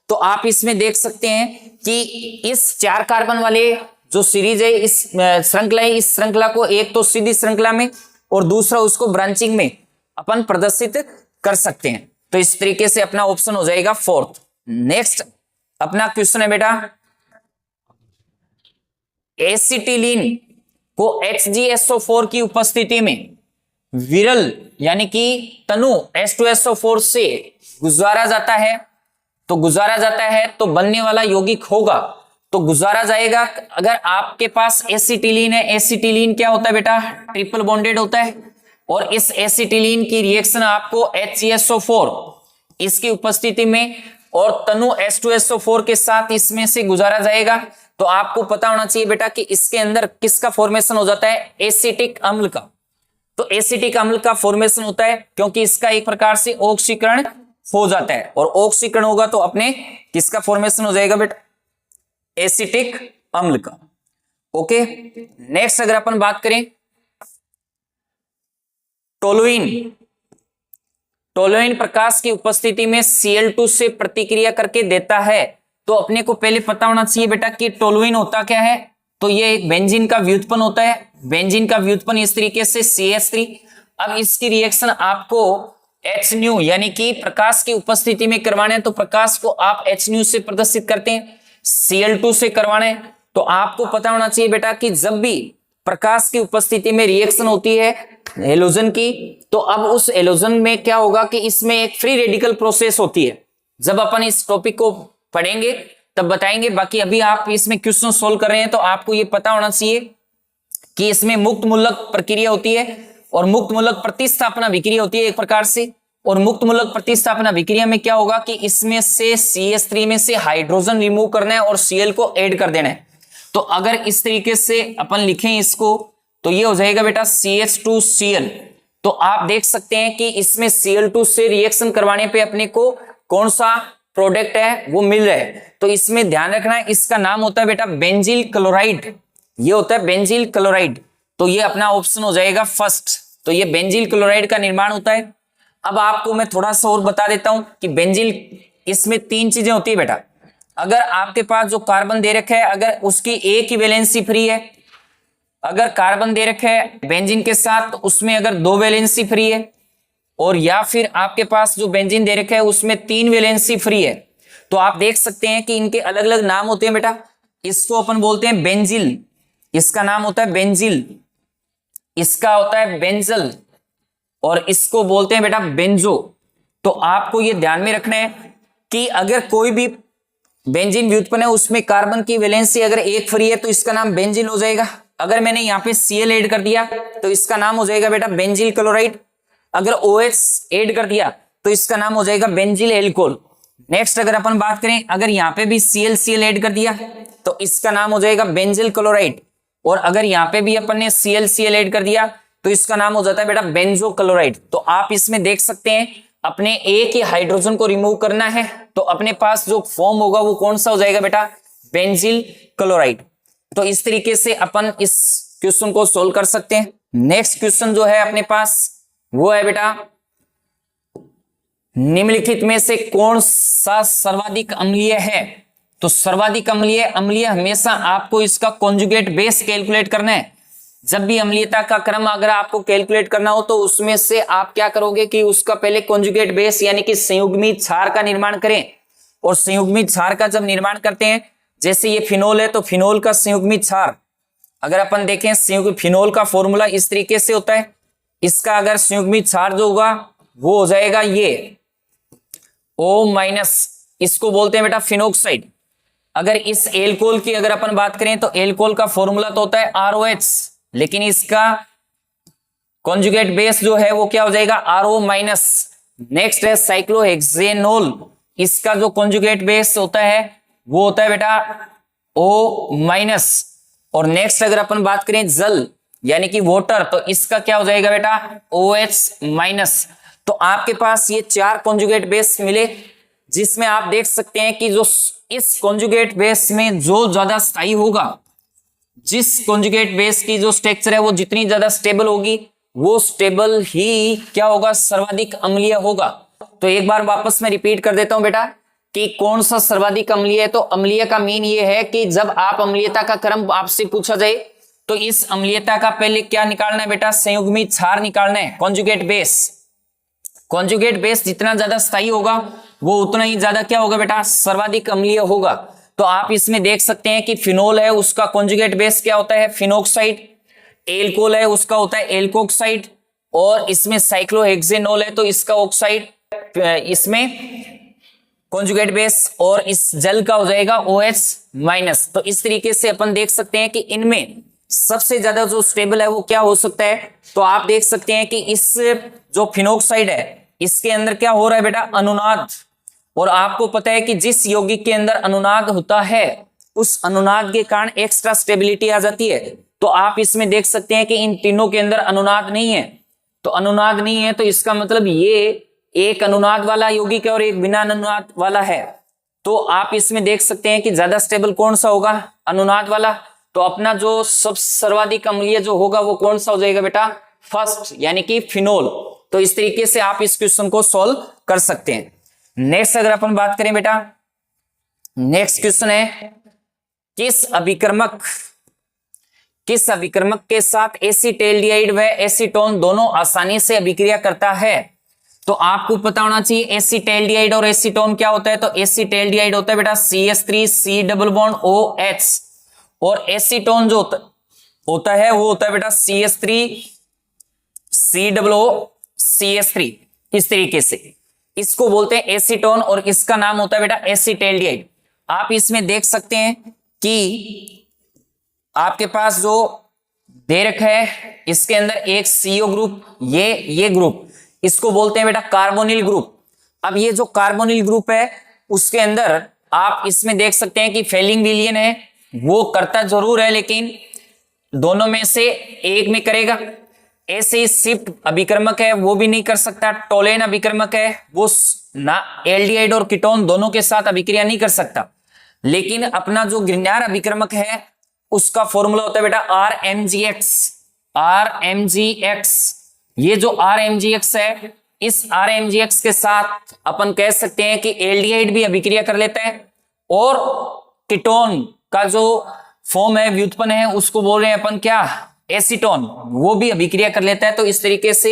तो आप इसमें देख सकते हैं कि इस 4 कार्बन वाले जो सीरीज है, इस श्रृंखला है, इस श्रृंखला को एक तो सीधी श्रृंखला में और दूसरा उसको ब्रांचिंग में अपन प्रदर्शित कर सकते हैं। तो इस तरीके से अपना ऑप्शन हो जाएगा 4th। नेक्स्ट अपना क्वेश्चन है बेटा, एसिटिलीन को HgSO4 की उपस्थिति में विरल यानी कि तनु H2SO4 से गुजारा जाता है, तो गुजारा जाता है तो बनने वाला यौगिक होगा, तो गुजारा जाएगा। अगर आपके पास एसिटिलीन है, एसिटिलीन क्या होता है बेटा? ट्रिपल बॉन्डेड होता है, और इस एसिटिलीन की रिएक्शन आपको HgSO4 इसकी उपस्थिति में और तनु H2SO4 के साथ इसमें से गुजारा जाएगा। तो आपको पता होना चाहिए बेटा कि इसके अंदर किसका फॉर्मेशन हो जाता है? एसिटिक अम्ल का। तो एसिटिक अम्ल का फॉर्मेशन होता है क्योंकि इसका एक प्रकार से ऑक्सीकरण हो जाता है, और ऑक्सीकरण होगा तो अपने किसका फॉर्मेशन हो जाएगा बेटा? एसिटिक अम्ल का। ओके, नेक्स्ट अगर अपन बात करें टोलुइन, टोलुइन प्रकाश की उपस्थिति में Cl2 से प्रतिक्रिया करके देता है। तो अपने को पहले पता होना चाहिए बेटा कि टोलुइन होता क्या है? तो ये एक बेंजीन का व्युत्पन्न होता है। बेंजीन का व्युत्पन्न इस तरीके से CH3। अब इसकी रिएक्शन आपको HNu यानी कि प्रकाश की उपस्थिति में करवाना है, तो प्रकाश को आप HNu से प्रदर्शित करते हैं। Cl2 से करवाना है तो आपको पता होना चाहिए बेटा कि जब भी प्रकाश की उपस्थिति में रिएक्शन होती है हेलोजन की, तो अब उस हेलोजन में क्या होगा कि इसमें एक फ्री रेडिकल प्रोसेस होती है। जब अपन इस टॉपिक को पढ़ेंगे तब बताएंगे, बाकी अभी आप इसमें क्वेश्चन सोल्व कर रहे हैं तो आपको ये पता होना चाहिए कि इसमें मुक्त मूलक प्रक्रिया होती है और मुक्त मूलक प्रतिस्थापना विक्रिया होती है एक प्रकार से। और मुक्त मूलक प्रतिस्थापना विक्रिया में क्या होगा कि इसमें से CH3 में से हाइड्रोजन रिमूव करना है और Cl को ऐड कर देना है। तो अगर इस तरीके से अपन लिखें इसको तो ये हो जाएगा बेटा CH2Cl। तो आप देख सकते हैं कि इसमें Cl2 से रिएक्शन करवाने पे अपने को कौन सा प्रोडक्ट है वो मिल रहा है। तो इसमें ध्यान रखना है, इसका नाम होता है बेटा बेंजील क्लोराइड। ये होता है बेंजील क्लोराइड, तो ये अपना ऑप्शन हो जाएगा फर्स्ट। तो ये बेंजील क्लोराइड का निर्माण होता है। अब आपको मैं थोड़ा सा और बता देता हूं कि बेंजील, इसमें 3 चीजें होती है बेटा। अगर आपके पास जो कार्बन दे रखा है अगर उसकी एक ही वैलेंसी फ्री है, अगर कार्बन दे रखा है बेंजीन के साथ तो उसमें अगर 2 वैलेंसी फ्री है, और या फिर आपके पास जो बेंजीन दे रखा है उसमें 3 वैलेंसी फ्री है, तो आप देख सकते हैं कि इनके अलग अलग नाम होते हैं बेटा। इसको अपन बोलते हैं बेंजिल, इसका नाम होता है बेंजिल, इसका होता है बेंजल, और इसको बोलते हैं बेटा बेंजो। तो आपको ये ध्यान में रखना है कि अगर कोई भी बेंजीन व्युत्पन्न है उसमें कार्बन की वैलेंसी अगर एक फ्री है तो इसका नाम बेंजीन हो जाएगा। अगर मैंने यहाँ पे Cl ऐड कर दिया तो इसका नाम हो जाएगा बेटा बेंजील क्लोराइड। अगर OH ऐड कर दिया तो इसका नाम हो जाएगा बेंजील एल्कोहल। नेक्स्ट अगर अपन बात करें, अगर यहाँ पे भी Cl ऐड कर दिया तो इसका नाम हो जाएगा बेंजील क्लोराइड। और अगर यहाँ पे भी अपन ने Cl ऐड कर दिया तो इसका नाम हो जाता है बेटा बेंजो क्लोराइड। तो आप इसमें देख सकते हैं अपने एक ही हाइड्रोजन को रिमूव करना है तो अपने पास जो फॉर्म होगा वो कौन सा हो जाएगा बेटा बेंजील क्लोराइड। तो इस तरीके से अपन इस क्वेश्चन को सोल्व कर सकते हैं। नेक्स्ट क्वेश्चन जो है अपने पास वो है बेटा निम्नलिखित में से कौन सा सर्वाधिक अम्लीय है। तो सर्वाधिक अम्लीय हमेशा आपको इसका कॉन्जुगेट बेस कैलकुलेट करना है। जब भी अम्लीयता का क्रम अगर आपको कैलकुलेट करना हो तो उसमें से आप क्या करोगे कि उसका पहले कॉन्जुगेट बेस यानी कि संयुग्मित क्षार का निर्माण करें। और संयुग्मित क्षार का जब निर्माण करते हैं, जैसे ये फिनोल है तो फिनोल का संयुग्मित क्षार अगर अपन देखें फिनोल का फॉर्मूला इस तरीके से होता है। इसका अगर संयुग्मित क्षार जो होगा वो हो जाएगा ये O-, इसको बोलते हैं बेटा फिनोक्साइड। अगर इस एल्कोहल की अगर अपन बात करें तो एल्कोहल का फॉर्मूला तो होता है ROH, लेकिन इसका कॉन्जुगेट बेस जो है वो क्या हो जाएगा RO-। नेक्स्ट है साइक्लोहेक्सेनोल, इसका जो कॉन्जुगेट बेस होता है वो होता है बेटा O-। और नेक्स्ट अगर अपन बात करें जल यानी कि वाटर तो इसका क्या हो जाएगा बेटा OH-। तो आपके पास ये 4 कॉन्जुगेट बेस मिले, जिसमें आप देख सकते हैं कि जो इस कॉन्जुगेट बेस में जो ज्यादा स्थायी होगा, जिस कॉन्जुगेट बेस की जो स्ट्रक्चर है वो जितनी ज्यादा स्टेबल होगी वो स्टेबल ही क्या होगा सर्वाधिक अम्लीय होगा। तो एक बार वापस मैं रिपीट कर देता हूं बेटा कि कौन सा सर्वाधिक अम्लीय है। तो अम्लीय का मीन ये है कि जब आप अम्लीयता का क्रम आपसे पूछा जाए तो इस अम्लीयता का पहले क्या निकालना है बेटा संयुग्मित क्षार निकालना है, कॉन्जुगेट बेस। कॉन्जुगेट बेस जितना ज्यादा स्थायी होगा वो उतना ही ज्यादा क्या होगा बेटा सर्वाधिक अम्लीय होगा। तो आप इसमें देख सकते हैं कि फिनोल है उसका कॉन्जुगेट बेस क्या होता है फिनोक्साइड, एल्कोहल है उसका होता है एल्कोक्साइड, और इसमें साइक्लोहेक्सेनोल है तो इसका ऑक्साइड, इसमें कॉन्जुगेट बेस, और इस जल का हो जाएगा OH-। तो इस तरीके से अपन देख सकते हैं कि इनमें सबसे ज्यादा जो स्टेबल है वो क्या हो सकता है। तो आप देख सकते हैं कि इस जो फिनोक्साइड है इसके अंदर क्या हो रहा है बेटा अनुनाद। और आपको पता है कि जिस यौगिक के अंदर अनुनाद होता है उस अनुनाद के कारण एक्स्ट्रा स्टेबिलिटी आ जाती है। तो आप इसमें देख सकते हैं कि इन तीनों के अंदर अनुनाद नहीं है। तो अनुनाद नहीं है तो इसका मतलब ये एक अनुनाद वाला यौगिक है और एक बिना अनुनाद वाला है। तो आप इसमें देख सकते हैं कि ज्यादा स्टेबल कौन सा होगा अनुनाद वाला। तो अपना जो सब सर्वाधिक अम्लीय जो होगा वो कौन सा हो जाएगा बेटा फर्स्ट यानी कि फिनोल। तो इस तरीके से आप इस क्वेश्चन को सॉल्व कर सकते हैं। नेक्स्ट अगर अपन बात करें बेटा, नेक्स्ट क्वेश्चन है किस अभिक्रमक के साथ एसीटैल्डिहाइड व एसीटोन दोनों आसानी से अभिक्रिया करता है। तो आपको पता होना चाहिए एसीटैल्डिहाइड और एसीटोन क्या होता है। तो एसीटैल्डिहाइड होता है बेटा CH3 C double bond OH, और एसीटोन जो होता है वो होता है बेटा CH3 C double O CH3। इस तरीके से इसको बोलते हैं एसीटोन और इसका नाम होता है बेटा एसीटैल्डिहाइड। आप इसमें देख सकते हैं कि आपके पास जो दे रखा है इसके अंदर एक CO ग्रुप, ये ग्रुप इसको बोलते हैं बेटा कार्बोनिल ग्रुप। अब ये जो कार्बोनिल ग्रुप है उसके अंदर आप इसमें देख सकते हैं कि फेलिंग विलियन है वो करता जरूर है लेकिन दोनों में से एक में करेगा। ऐसे ही शिफ्ट अभिक्रमक है वो भी नहीं कर सकता। टोलेन अभिक्रमक है वो ना एल्डिहाइड और कीटोन दोनों के साथ अभिक्रिया नहीं कर सकता। लेकिन अपना जो ग्रिग्नार अभिक्रमक है उसका फॉर्मूला होता है बेटा RMGX। ये जो RMGX है इस RMGX के साथ अपन कह सकते हैं कि एल्डिहाइड भी अभिक्रिया कर लेता है और कीटोन का जो फॉर्म है व्युत्पन्न है उसको बोल रहे हैं अपन क्या एसीटोन, वो भी अभिक्रिया कर लेता है। तो इस तरीके से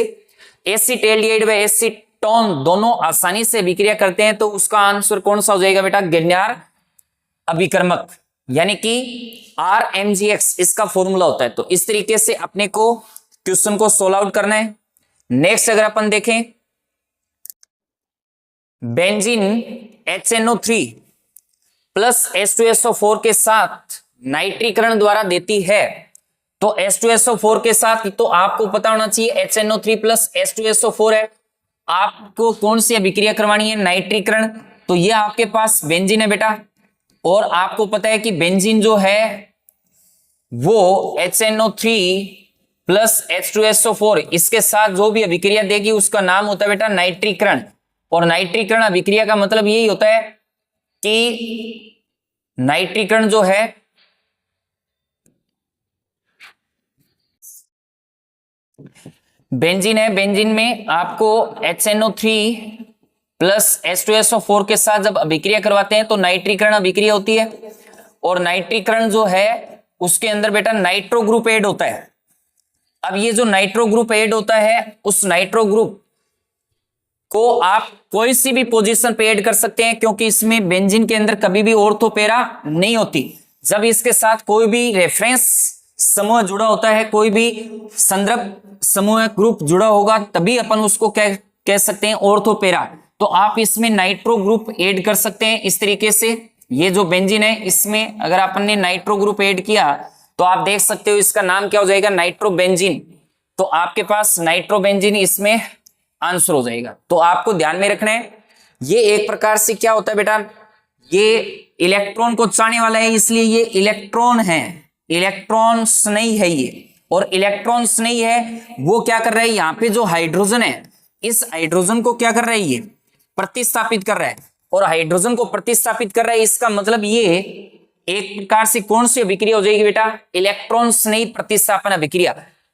एसीटैल्डिहाइड व एसीटोन दोनों आसानी से अभिक्रिया करते हैं। तो उसका आंसर कौन सा हो जाएगा बेटा ग्रिग्नार अभिक्रमक यानी कि RMGX इसका फॉर्मूला होता है। तो इस तरीके से अपने को क्वेश्चन को सोल्व आउट करना है। नेक्स्ट अगर अपन देखें बेंजीन HNO3 प्लस H2SO4 के साथ नाइट्रीकरण द्वारा देती है, तो H2SO4 के साथ तो आपको पता होना चाहिए HNO3 प्लस H2SO4 है, आपको कौन सी अभिक्रिया करवानी है, नाइट्रीकरण। तो ये आपके पास बेंजीन है बेटा, और आपको पता है कि बेंजीन जो है वो HNO3 प्लस H2SO4 इसके साथ जो भी अभिक्रिया देगी उसका नाम होता है बेटा नाइट्रीकरण। और नाइट्रीकरण अभिक्रिया का मतलब यही होता है कि नाइट्रीकरण जो है बेंजीन है, बेंजीन में आपको HNO3 प्लस H2SO4 के साथ जब अभिक्रिया करवाते हैं तो नाइट्रीकरण अभिक्रिया होती है। और नाइट्रीकरण जो है उसके अंदर बेटा नाइट्रो ग्रुप ऐड होता है। अब ये जो नाइट्रो ग्रुप ऐड होता है उस नाइट्रो ग्रुप को आप कोई सी भी पोजीशन पे ऐड कर सकते हैं, क्योंकि इसमें बेंजीन के अंदर कभी भी ऑर्थो पैरा नहीं होती। जब इसके साथ कोई भी रेफरेंस समूह जुड़ा होता है, कोई भी संदर्भ समूह ग्रुप जुड़ा होगा, तभी अपन उसको कह सकते हैं ऑर्थो पैरा। तो आप इसमें नाइट्रो ग्रुप ऐड कर सकते हैं इस तरीके से। ये जो बेंजीन है इसमें अगर अपन ने नाइट्रो ग्रुप ऐड किया तो आप देख सकते हो इसका नाम क्या हो जाएगा, नाइट्रोबेंजीन। तो आपके पास नाइट्रोबेंजीन इसमें आंसर हो जाएगा। तो आपको ध्यान में रखना है ये एक प्रकार से क्या होता है बेटा, ये इलेक्ट्रॉन को चाहने वाला है, इसलिए ये इलेक्ट्रॉन है, इलेक्ट्रॉन्स नहीं है ये। और इलेक्ट्रॉन्स नहीं है वो क्या कर रहा है, यहाँ पे जो हाइड्रोजन है इस हाइड्रोजन को क्या कर रहा है, ये प्रतिस्थापित कर रहा है। और हाइड्रोजन को प्रतिस्थापित कर रहा है, इसका मतलब ये एक प्रकार से कौन सी अभिक्रिया हो जाएगी बेटा, इलेक्ट्रॉन स्नेही प्रतिस्थापन अभिक्रिया।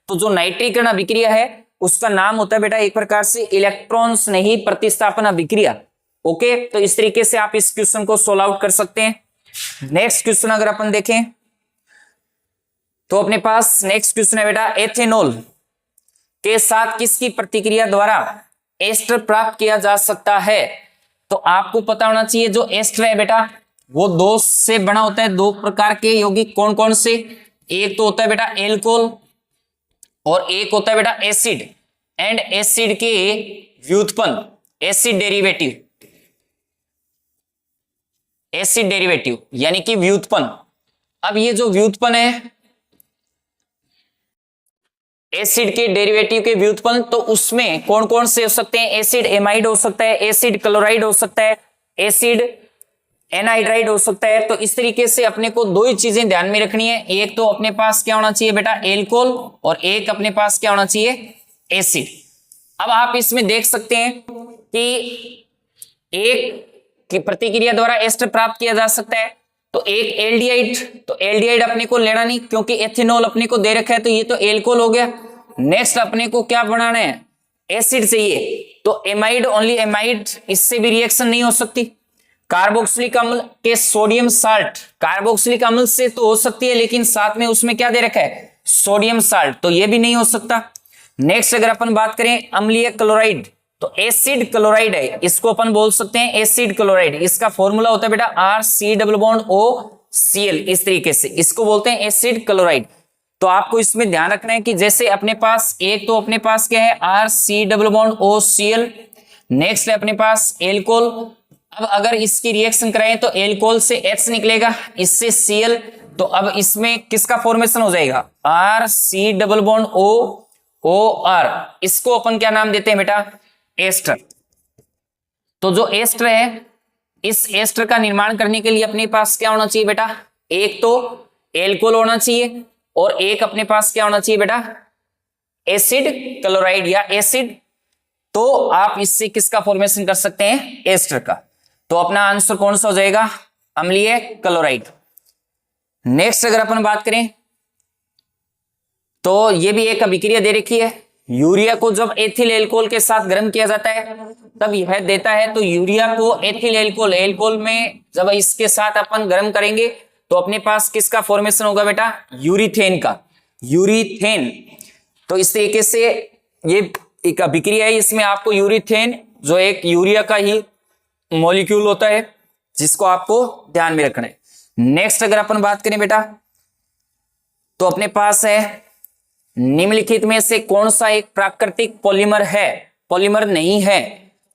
तो जो नाइट्रीकरण अभिक्रिया है उसका नाम होता है बेटा एक प्रकार से इलेक्ट्रॉन स्नेही प्रतिस्थापन अभिक्रिया। ओके, तो इस तरीके से आप इस क्वेश्चन को सोल्व आउट कर सकते हैं। नेक्स्ट क्वेश्चन अगर अपन देखें तो अपने पास नेक्स्ट क्वेश्चन है बेटा, एथेनॉल के साथ किसकी प्रतिक्रिया द्वारा एस्टर प्राप्त किया जा सकता है। तो आपको पता होना चाहिए जो एस्टर है बेटा वो दो से बना होता है, दो प्रकार के यौगिक कौन कौन से, एक तो होता है बेटा एल्कोहल और एक होता है बेटा एसिड। एंड एसिड के व्युत्पन्न एसिड डेरिवेटिव, एसिड डेरिवेटिव यानी कि व्युत्पन्न। अब ये जो व्युत्पन्न है एसिड के डेरिवेटिव के व्युत्पन्न, तो उसमें कौन कौन से हो सकते हैं, एसिड एमाइड हो सकता है, एसिड क्लोराइड हो सकता है, एसिड एनहाइड्राइड हो सकता है। तो इस तरीके से अपने को दो ही चीजें ध्यान में रखनी है, एक तो अपने पास क्या होना चाहिए बेटा एल्कोहल और एक अपने पास क्या होना चाहिए एसिड। अब आप इसमें देख सकते हैं कि एक की प्रतिक्रिया द्वारा एस्टर प्राप्त किया जा सकता है, तो एक एल्डिहाइड, तो एल्डिहाइड अपने को लेना नहीं क्योंकि एथेनॉल अपने को दे रखा है, तो ये तो एल्कोहल हो गया। नेक्स्ट अपने को क्या बनाना है, एसिड चाहिए, तो एमाइड, ओनली एमाइड, इससे भी रिएक्शन नहीं हो सकती। कार्बोक्सिलिक अम्ल के सोडियम साल्ट, कार्बोक्सिलिक अम्ल से तो हो सकती है लेकिन साथ में उसमें क्या दे रखा है सोडियम साल्ट, तो ये भी नहीं हो सकता। नेक्स्ट अगर अपन बात करें अम्लीय क्लोराइड, तो एसिड क्लोराइड है, इसको अपन बोल सकते हैं एसिड क्लोराइड। इसका फॉर्मूला होता है बेटा RC+OCl, इस तरीके से इसको बोलते हैं एसिड क्लोराइड। तो आपको इसमें ध्यान रखना है कि जैसे अपने पास एक तो अपने पास क्या है RC+OCl, नेक्स्ट है अपने पास एल्कोहल। अब अगर इसकी रिएक्शन कराएं तो एल्कोहल से H निकलेगा, इससे Cl, तो अब इसमें किसका फॉर्मेशन हो जाएगा RC+OOR, इसको अपन क्या नाम देते हैं बेटा एस्टर। तो जो एस्टर है इस एस्टर का निर्माण करने के लिए अपने पास क्या होना चाहिए बेटा, एक तो एल्कोहल होना चाहिए और एक अपने पास क्या होना चाहिए बेटा एसिड क्लोराइड या एसिड। तो आप इससे किसका फॉर्मेशन कर सकते हैं एस्टर का। तो अपना आंसर कौन सा हो जाएगा अम्लीय क्लोराइड। नेक्स्ट अगर अपन बात करें तो ये भी एक अभिक्रिया दे रखी है, यूरिया को जब एथिल एल्कोहल के साथ गर्म किया जाता है तब यह देता है। तो यूरिया को एथिल एल्कोहल, एल्कोहल में जब इसके साथ अपन गर्म करेंगे तो अपने पास किसका फॉर्मेशन होगा बेटा यूरिथेन का, यूरिथेन। तो इस तरीके से ये एक अभिक्रिया है, इसमें आपको यूरिथेन जो एक यूरिया का ही मॉलिक्यूल होता है जिसको आपको ध्यान में रखना है। नेक्स्ट अगर अपन बात करें बेटा तो अपने पास है निम्नलिखित में से कौन सा एक प्राकृतिक पॉलीमर है, पॉलीमर नहीं है।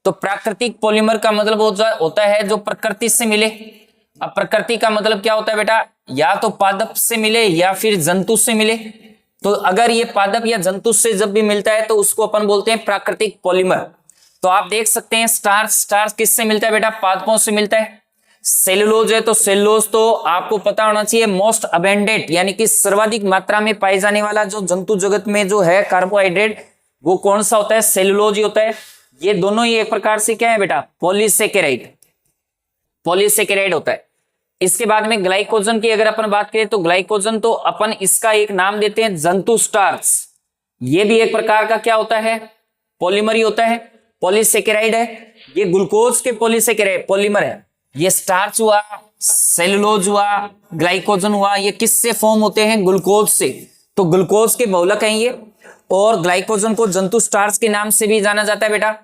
तो प्राकृतिक पॉलीमर का मतलब होता है जो प्रकृति से मिले। अब प्रकृति का मतलब क्या होता है बेटा, या तो पादप से मिले या फिर जंतु से मिले। तो अगर ये पादप या जंतु से जब भी मिलता है तो उसको अपन बोलते हैं प्राकृतिक पॉलीमर। तो आप देख सकते हैं स्टार्च किससे मिलता है बेटा, पादपों से मिलता है। सेलुलोज है तो सेलुलोज तो आपको पता होना चाहिए मोस्ट अबेंडेंट यानी कि सर्वाधिक मात्रा में पाए जाने वाला जो जंतु जगत में जो है कार्बोहाइड्रेट, वो कौन सा होता है, सेलुलोज ही होता है। ये दोनों ही एक प्रकार से क्या है बेटा, पॉलीसेकेराइड होता है। इसके बाद में ग्लाइकोजन की अगर अपन बात करें तो ग्लाइकोजन तो अपन इसका एक नाम देते हैं जंतु स्टार्च। ये भी एक प्रकार का क्या होता है, पॉलीमर ही होता है, पॉलीसेकेराइड है। ये ग्लूकोज के पॉलीसेकेराइड पॉलीमर है। ये स्टार्च हुआ, सेलुलोज हुआ, ग्लाइकोजन हुआ, ये किससे फॉर्म होते हैं, ग्लूकोज से। तो ग्लूकोज के बहुलक हैं ये। और ग्लाइकोजन को जंतु स्टार्च के नाम से भी जाना जाता है बेटा।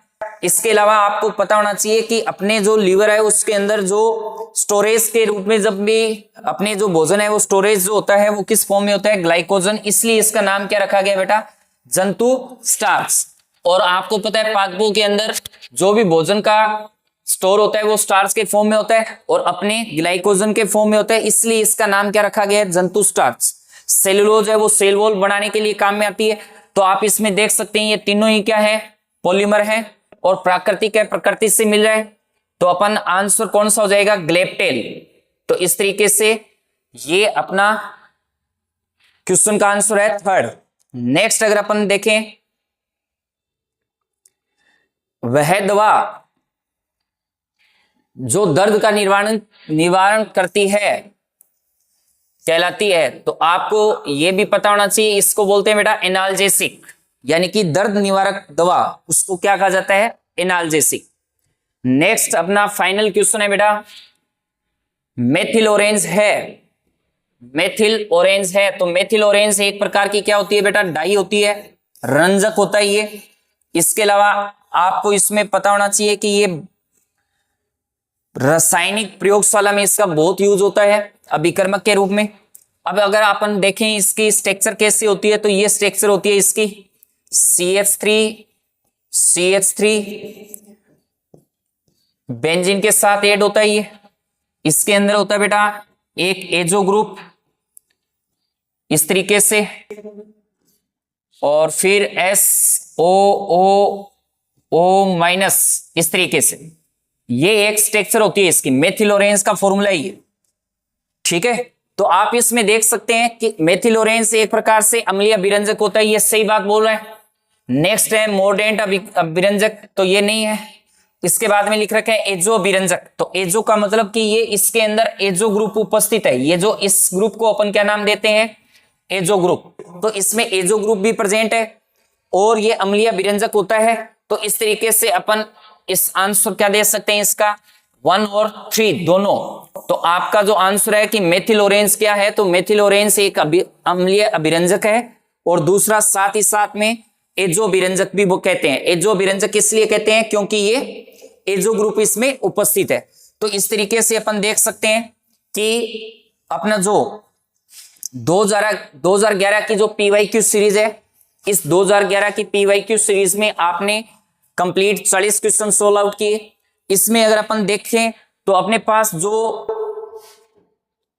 इसके अलावा आपको पता होना चाहिए कि अपने जो लीवर है उसके अंदर जो स्टोरेज के रूप में जब भी अपने जो भोजन है वो स्टोरेज जो होता है वो किस फॉर्म में होता है, ग्लाइकोजन। इसलिए इसका नाम क्या रखा गया बेटा, जंतु स्टार्च। और आपको पता है पादपों के अंदर जो भी भोजन का स्टोर होता है वो स्टार्च के फॉर्म में होता है और अपने ग्लाइकोजन के फॉर्म में होता है, इसलिए इसका नाम क्या रखा गया है, जंतु स्टार्च। सेलुलोज है वो सेल वॉल बनाने के लिए काम में आती है। तो आप इसमें देख सकते हैं ये तीनों ही क्या है, पॉलीमर है और प्राकृतिक है, प्रकृति से मिल रहा है। तो अपन आंसर कौन सा हो जाएगा, ग्लेप्टेल। तो इस तरीके से ये अपना क्वेश्चन का आंसर है थर्ड। नेक्स्ट अगर अपन देखें, वह दवा जो दर्द का निवारण करती है कहलाती है। तो आपको यह भी पता होना चाहिए, इसको बोलते हैं बेटा एनाल्जेसिक, यानी कि दर्द निवारक दवा, उसको क्या कहा जाता है, एनाल्जेसिक। नेक्स्ट अपना फाइनल क्वेश्चन है बेटा, मेथिल ऑरेंज है, मेथिल ऑरेंज है। तो मेथिल ऑरेंज एक प्रकार की क्या होती है बेटा, डाई होती है, रंजक होता है ये। इसके अलावा आपको इसमें पता होना चाहिए कि ये रासायनिक प्रयोगशाला में इसका बहुत यूज होता है अभिकर्मक के रूप में। अब अगर अपन देखें इसकी स्ट्रक्चर कैसी होती है, तो ये स्ट्रक्चर होती है इसकी CH3 बेंजीन के साथ ऐड होता है ये। इसके अंदर होता है बेटा एक एजो ग्रुप इस तरीके से, और फिर SOO- इस तरीके से। ये एक स्ट्रक्चर होती है इसकी, मेथिल ऑरेंज का फॉर्मूला ये, ठीक है। तो आप इसमें देख सकते हैं कि मेथिल ऑरेंज एक प्रकार से अम्लीय अभिरंजक होता है, ये सही बात बोल रहे हैं। नेक्स्ट है मोर्डेंट अभिरंजक, तो ये नहीं है। इसके बाद में लिख रखे हैं एजो अभिरंजक। तो एजो का मतलब कि ये इसके अंदर एजो ग्रुप उपस्थित है। ये जो इस ग्रुप को अपन क्या नाम देते हैं, एजो ग्रुप। तो इसमें एजो ग्रुप भी प्रेजेंट है और ये अम्लीय अभिरंजक होता है। तो इस तरीके से अपन इस आंसर क्या दे सकते हैं, इसका 1 और 3 दोनों। तो आपका जो आंसर है कि मेथिल ऑरेंज क्या है, तो मेथिल ऑरेंज एक अम्लीय अभिरंजक है और दूसरा साथ ही साथ में एजो अभिरंजक भी वो कहते हैं। एजो अभिरंजक इसलिए कहते हैं क्योंकि ये एजो ग्रुप इसमें उपस्थित है। तो इस तरीके से अपन देख सकते हैं कि अपना जो 2011 की जो PYQ सीरीज है, इस 2011 की PYQ सीरीज में आपने कंप्लीट 40 क्वेश्चन सोल्व आउट किए। इसमें अगर अपन देखें तो अपने पास जो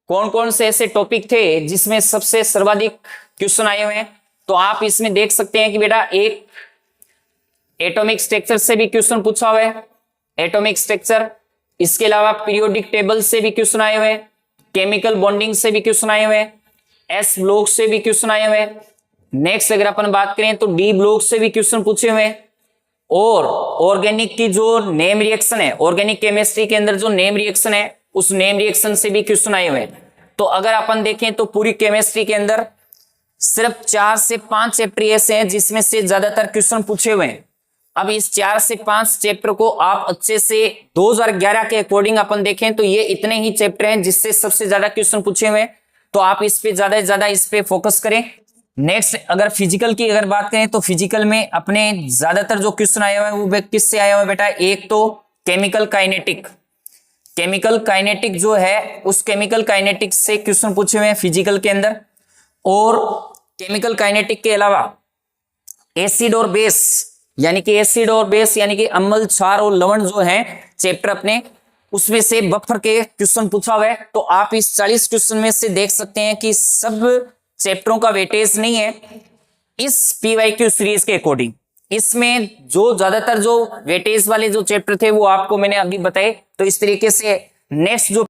कौन कौन से ऐसे टॉपिक थे जिसमें सबसे सर्वाधिक क्वेश्चन आए हुए हैं, तो आप इसमें देख सकते हैं कि बेटा एक एटॉमिक स्ट्रक्चर से भी क्वेश्चन पूछा हुआ है, एटॉमिक स्ट्रक्चर। इसके अलावा पीरियोडिक टेबल से भी क्वेश्चन आए हुए हैं, केमिकल बॉन्डिंग से भी क्वेश्चन आए हुए हैं, S ब्लॉक से भी क्वेश्चन आए हुए हैं। नेक्स्ट अगर अपन बात करें तो D ब्लॉक से भी क्वेश्चन पूछे हुए हैं। और ऑर्गेनिक की जो नेम रिएक्शन है, ऑर्गेनिक केमिस्ट्री के अंदर जो नेम रिएक्शन है, उस नेम रिएक्शन से भी क्वेश्चन आए हुए हैं। तो अगर अपन देखें तो पूरी केमिस्ट्री के अंदर सिर्फ 4 से 5 चैप्टर ऐसे हैं जिसमें से ज्यादातर क्वेश्चन पूछे हुए हैं। अब इस 4 से 5 चैप्टर को आप अच्छे से 2011 के अकॉर्डिंग अपन देखें तो ये इतने ही चैप्टर हैं जिससे सबसे ज्यादा क्वेश्चन पूछे हुए हैं। तो आप इस पे ज्यादा से ज्यादा इस पे फोकस करें। नेक्स्ट अगर फिजिकल की अगर बात करें तो फिजिकल में अपने ज्यादातर जो क्वेश्चन आया हुआ है वो किससे आया हुआ है बेटा, एक तो केमिकल काइनेटिक जो है उस केमिकल काइनेटिक से क्वेश्चन पूछे हुए हैं फिजिकल के अंदर। और केमिकल काइनेटिक के अलावा एसिड और बेस यानी कि एसिड और बेस यानी कि अम्ल, क्षार और लवण जो है चैप्टर अपने, उसमें से बफर के क्वेश्चन पूछा हुआ है। तो आप इस 40 क्वेश्चन में से देख सकते हैं कि सब चैप्टरों का वेटेज नहीं है इस पीवाईक्यू सीरीज के अकॉर्डिंग। इसमें जो ज्यादातर जो वेटेज वाले जो चैप्टर थे वो आपको मैंने अभी बताए। तो इस तरीके से नेक्स्ट जो